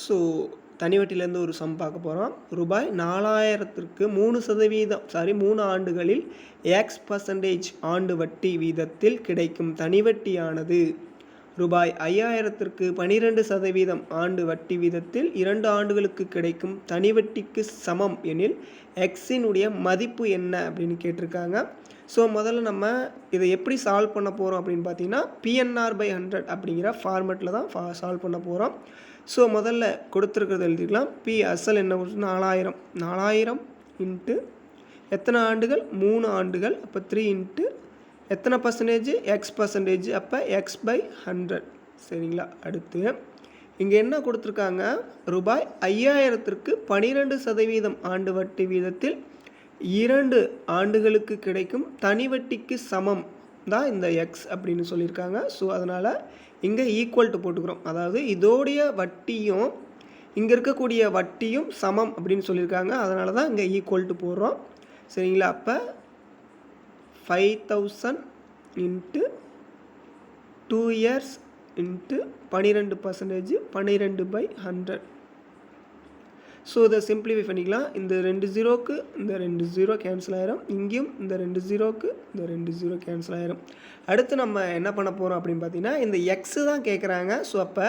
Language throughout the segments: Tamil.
ஸோ தனி வட்டியிலேருந்து ஒரு சம் பார்க்க போகிறோம். ரூபாய் 4000க்கு 3 ஆண்டுகளில் X% ஆண்டு வட்டி வீதத்தில் கிடைக்கும் தனி வட்டியானது ரூபாய் 5000க்கு 12% ஆண்டு வட்டி வீதத்தில் 2 ஆண்டுகளுக்கு கிடைக்கும் தனி வட்டிக்கு சமம் எனில் எக்ஸினுடைய மதிப்பு என்ன அப்படின்னு கேட்டிருக்காங்க. ஸோ முதல்ல நம்ம இதை எப்படி சால்வ் பண்ண போகிறோம் அப்படின்னு பார்த்தீங்கன்னா PNR/100 அப்படிங்கிற ஃபார்மெட்டில் தான் சால்வ் பண்ண போகிறோம். ஸோ முதல்ல கொடுத்துருக்கிறது எழுதிக்கலாம். பி அசல் என்ன 4000 இன்ட்டு எத்தனை ஆண்டுகள் 3 ஆண்டுகள், அப்போ 3 இன்ட்டு எத்தனை பர்சன்டேஜ் X%, அப்போ X/100 சரிங்களா. அடுத்து இங்கே என்ன கொடுத்துருக்காங்க, ரூபாய் 5000க்கு 12% ஆண்டு வட்டி வீதத்தில் 2 ஆண்டுகளுக்கு கிடைக்கும் தனி வட்டிக்கு சமம் தான் இந்த எக்ஸ் அப்படின்னு சொல்லியிருக்காங்க. ஸோ அதனால் இங்கே ஈக்குவல் டு போட்டுக்கிறோம். அதாவது இதோடைய வட்டியும் இங்கே இருக்கக்கூடிய வட்டியும் சமம் அப்படின்னு சொல்லியிருக்காங்க. அதனால தான் இங்கே ஈக்குவல் டு போடுறோம் சரிங்களா. அப்போ 5000 இன்ட்டு 2 இயர்ஸ் இன்ட்டு 12% 12/100. ஸோ இதை சிம்பிளிஃபை பண்ணிக்கலாம். இந்த 2 0க்கு இந்த 2 0 கேன்சல் ஆயிரும். இங்கேயும் இந்த 2 0க்கு இந்த 2 0 கேன்சல் ஆயிரும். அடுத்து நம்ம என்ன பண்ண போகிறோம் அப்படின்னு பார்த்தீங்கன்னா இந்த எக்ஸு தான் கேட்குறாங்க. ஸோ அப்போ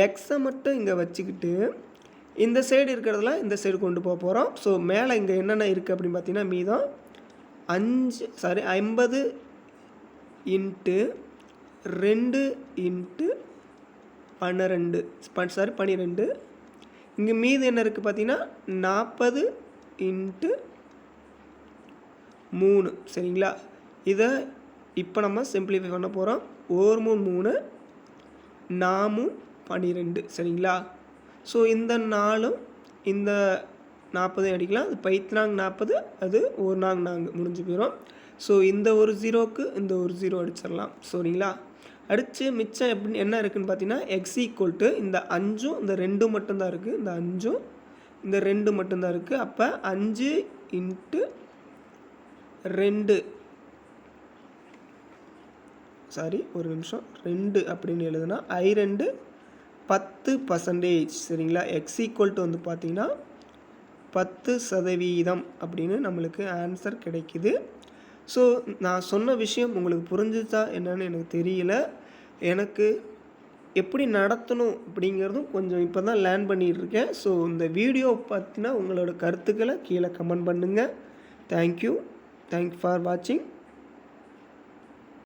எக்ஸை மட்டும் இங்கே வச்சுக்கிட்டு இந்த சைடு இருக்கிறதுலாம் இந்த சைடு கொண்டு போக போகிறோம். ஸோ மேலே இங்கே என்னென்ன இருக்குது அப்படின்னு பார்த்தீங்கன்னா மீதம் 50 இன்ட்டு 2 இன்ட்டு 12 இங்கே மீது என்ன இருக்குது பார்த்தீங்கன்னா 40 இன்ட்டு 3 சரிங்களா. இதை இப்போ நம்ம சிம்பிளிஃபை பண்ண போகிறோம். 1 3 4 12 சரிங்களா. ஸோ இந்த 4 இந்த 40 அடிக்கலாம். அது 5×40 அது 1×4 முடிஞ்சு போயிடும். ஸோ இந்த ஒரு 0க்கு இந்த ஒரு 0 அடிச்சிடலாம் சரிங்களா. அடுத்து மிச்சம் எப்படி என்ன இருக்குதுன்னு பார்த்தீங்கன்னா எக்ஸ் ஈக்குவல் டு இந்த 5ம் இந்த 2 மட்டும்தான் இருக்குது. இந்த 5ம் இந்த 2 மட்டும்தான் இருக்குது. அப்போ 5 இன்ட்டு 2 2 அப்படின்னு எழுதுனா I2 10% சரிங்களா. எக்ஸ் ஈக்குவல் டு வந்து பார்த்தீங்கன்னா 10% அப்படின்னு நம்மளுக்கு ஆன்சர் கிடைக்குது. ஸோ நான் சொன்ன விஷயம் உங்களுக்கு புரிஞ்சுச்சா என்னன்னு எனக்கு தெரியல. எனக்கு எப்படி நடத்தணும் அப்படிங்கிறதும் கொஞ்சம் இப்போ தான் லேர்ன் பண்ணிகிட்ருக்கேன். ஸோ இந்த வீடியோ பற்றினா உங்களோட கருத்துக்களை கீழே கமெண்ட் பண்ணுங்கள். தேங்க்யூ ஃபார் வாட்சிங்.